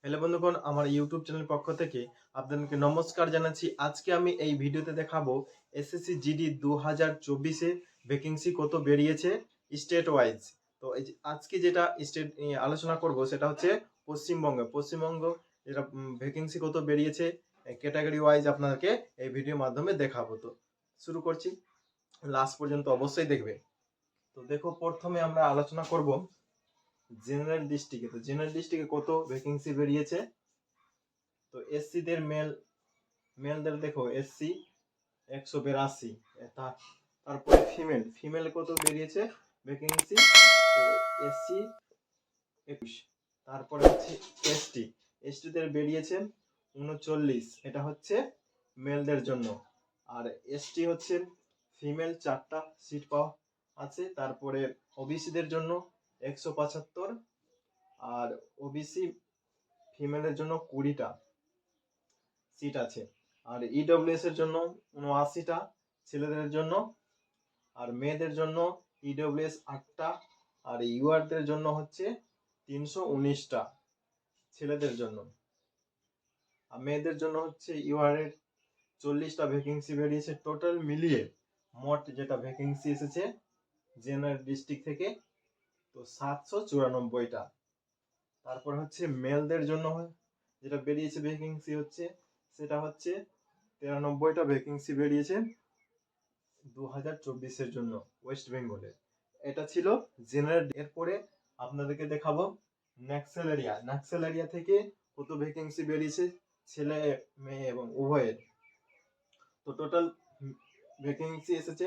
Hello বন্ধুগণ, আমার YouTube channel পক্ষ থেকে আপনাদেরকে নমস্কার জানাচ্ছি। আজকে আমি এই ভিডিওতে দেখাবো এসএসসি জিডি 2024-এ ভ্যাকেন্সি কত বেরিয়েছে স্টেট ওয়াইজ। তো এই যে আজকে যেটা স্টেট নিয়ে আলোচনা করব সেটা হচ্ছে পশ্চিমবঙ্গ যেটা ভ্যাকেন্সি কত বেরিয়েছে ক্যাটাগরি ওয়াইজ আপনাদেরকে এই ভিডিওর মাধ্যমে দেখাবো। তো শুরু করছি, লাস্ট পর্যন্ত অবশ্যই দেখবে। তো দেখো, প্রথমে আমরা আলোচনা করব জেনারেল ডিস্ট্রিক্টে। তো জেনারেল ডিস্ট্রিক্টে কত ভ্যাকেন্সি বেরিয়েছে। তো এসসিদের মেলদের দেখো, এসসি 182, তারপরে ফিমেল কত বেরিয়েছে ভ্যাকেন্সি। তো এসসি 21, তারপরে হচ্ছে এসটিদের বেরিয়েছে 39, এটা হচ্ছে মেলদের জন্য। আর এসটি হচ্ছে ফিমেল 4টা সিট পাওয়া আছে। তারপরে ওবিসিদের জন্য 175, আর ওবিসি ফিমেলের জন্য 20টা সিট আছে। আর ইডব্লিউএস এর জন্য 79টা ছেলেদের জন্য, আর মেয়েদের জন্য ইডব্লিউএস 8টা, আর ইউআরদের জন্য হচ্ছে 319টা ছেলেদের জন্য। আর মেয়েদের জন্য হচ্ছে ইউআর এর 40টা ভ্যাকেন্সি বেরিয়েছে। টোটাল মিলিয়ে মোট যেটা ভ্যাকেন্সি এসেছে জেনারেল ডিস্ট্রিক্ট থেকে, তো 794টা। তারপর হচ্ছে মেলদের জন্য যেটা বেরিয়েছে ভ্যাকেন্সি হচ্ছে সেটা হচ্ছে 93টা ভ্যাকেন্সি বেরিয়েছে 2024-এর জন্য ওয়েস্ট বেঙ্গলে। এটা ছিল জেনারেল। এরপরে আপনাদেরকে দেখাবো নাক্সাল এরিয়া থেকে কত ভ্যাকেন্সি বেরিয়েছে ছেলে মেয়ে এবং উভয়ের। তো টোটাল ভ্যাকেন্সি এসেছে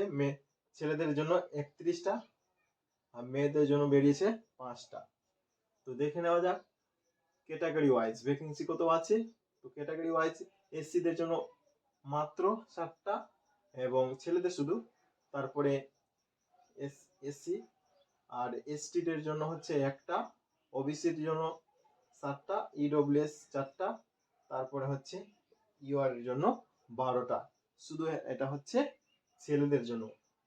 ছেলেদের জন্য 31টা, আর মেয়েদের জন্য বেরিয়েছে 5টা। তো দেখে নেওয়া যাক ক্যাটাগরি ওয়াইজ ভ্যাকেন্সি কত আছে। তো ক্যাটাগরি ওয়াইজ এসসিদের জন্য মাত্র 7টা এবং ছেলেদের শুধু। তারপরে এসসি আর এসটিদের জন্য হচ্ছে 1টা, ওবিসির জন্য 7টা, ইডব্লিউএস 4টা, তারপরে হচ্ছে ইউআর এর জন্য 12টা। শুধু এটা হচ্ছে ছেলেদের জন্য।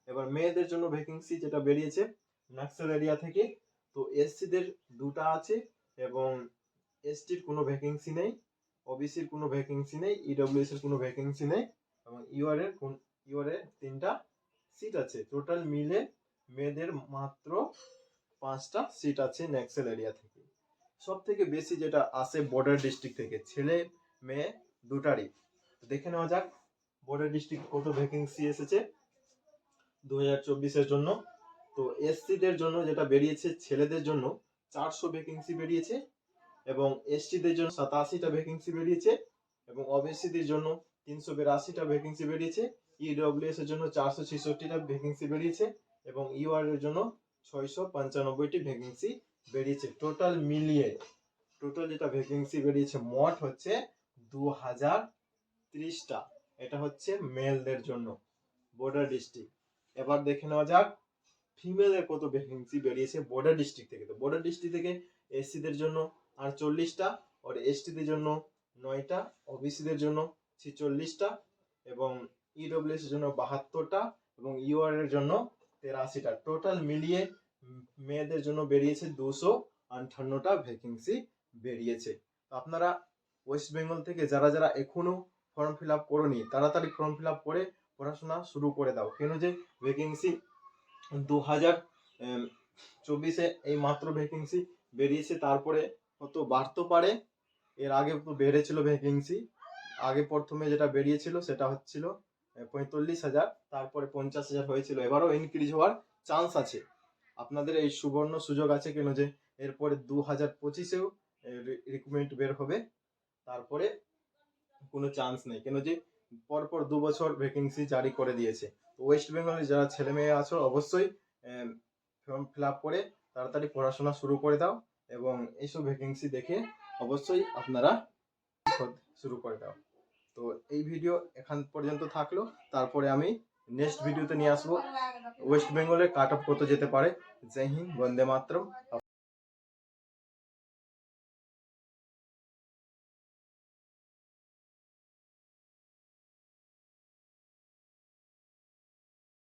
এবার মেয়েদের জন্য ভ্যাকেন্সি যেটা বেরিয়েছে নাক্সাল এরিয়া থেকে, তো এসসিদের 2টা আছে এবং এসটির কোনো ভ্যাকেন্সি নেই, ওবিসির কোনো ভ্যাকেন্সি নেই, ইডব্লিউএস এর কোনো ভ্যাকেন্সি নেই, এবং ইউআর এর 3টা সিট আছে। টোটাল মিলে মেয়েদের মাত্র 5টা সিট আছে নাক্সাল এরিয়া থেকে। সব থেকে বেশি যেটা আসে বর্ডার ডিস্ট্রিক্ট থেকে, ছেলে মেয়ে দুটারই। দেখে নেওয়া যাক বর্ডার ডিস্ট্রিক্ট কত ভ্যাকেন্সি এসেছে 2024-এর জন্য। তো এসসিদের জন্য যেটা বেরিয়েছে ছেলেদের জন্য 400 ভ্যাকেন্সি বেরিয়েছে, এবং এসটিদের জন্য 87টা ভ্যাকেন্সি বেরিয়েছে, এবং ওবিসিদের জন্য 382টা ভ্যাকেন্সি বেরিয়েছে, ইডব্লিউএস এর জন্য 466টা ভ্যাকেন্সি বেরিয়েছে, এবং ইউআর এর জন্য 695টি ভ্যাকেন্সি বেরিয়েছে। টোটাল মিলিয়ে যেটা ভ্যাকেন্সি বেরিয়েছে মোট হচ্ছে 2030টা। এটা হচ্ছে মেলদের জন্য বর্ডার ডিস্ট্রিক্ট। এবার দেখে নেওয়া যাক ফিমেলের কত ভ্যাকেন্সি বেরিয়েছে বর্ডার ডিস্ট্রিক্ট থেকে। তো বর্ডার ডিস্ট্রিক্ট থেকে এসসিদের জন্য 48টা, আর এসটিদের জন্য 9টা, ওবিসিদের জন্য 46টা, এবং ইডব্লিউএস এর জন্য 72টা, এবং ইউআর এর জন্য 83টা। টোটাল মিলিয়ে মেয়েদের জন্য বেরিয়েছে 258টা ভ্যাকেন্সি বেরিয়েছে। তো আপনারা ওয়েস্ট বেঙ্গল থেকে যারা এখনো ফর্ম ফিল আপ করোনি, তাড়াতাড়ি ফর্ম ফিল আপ করে পড়াশোনা শুরু করে দাও। কেন যে ভ্যাকেন্সি 2024-এ এই মাত্র ভ্যাকেন্সি বেরিয়েছে, তারপরে হয়তো বাড়তে পারে। এর আগে তো বেড়েছিল ভ্যাকেন্সি, আগে প্রথমে যেটা বেরিয়েছিল সেটা হচ্ছিল 45,000, তারপরে 50,000 হয়েছিল। এবারও ইনক্রিজ হওয়ার চান্স আছে। আপনাদের এই সুবর্ণ সুযোগ আছে, কেন যে এরপরে 2025-এও রিক্রুটমেন্ট বের হবে, তারপরে কোনো চান্স নেই, কেন যে পরপর 2 বছর ভ্যাকেন্সি জারি করে দিয়েছে। তো ওয়েস্ট বেঙ্গলে যারা ছেলে মেয়ে আছো অবশ্যই ফর্ম ফিল আপ করে তাড়াতাড়ি পড়াশোনা শুরু করে দাও, এবং এইসব ভ্যাকেন্সি দেখে অবশ্যই আপনারা শুরু করে দাও। তো এই ভিডিও এখান পর্যন্ত থাকলো, তারপরে আমি নেক্সট ভিডিওতে নিয়ে আসবো ওয়েস্ট বেঙ্গলের কাট অফ কত যেতে পারে। জয় হিন্দ, বন্দে মাতরম।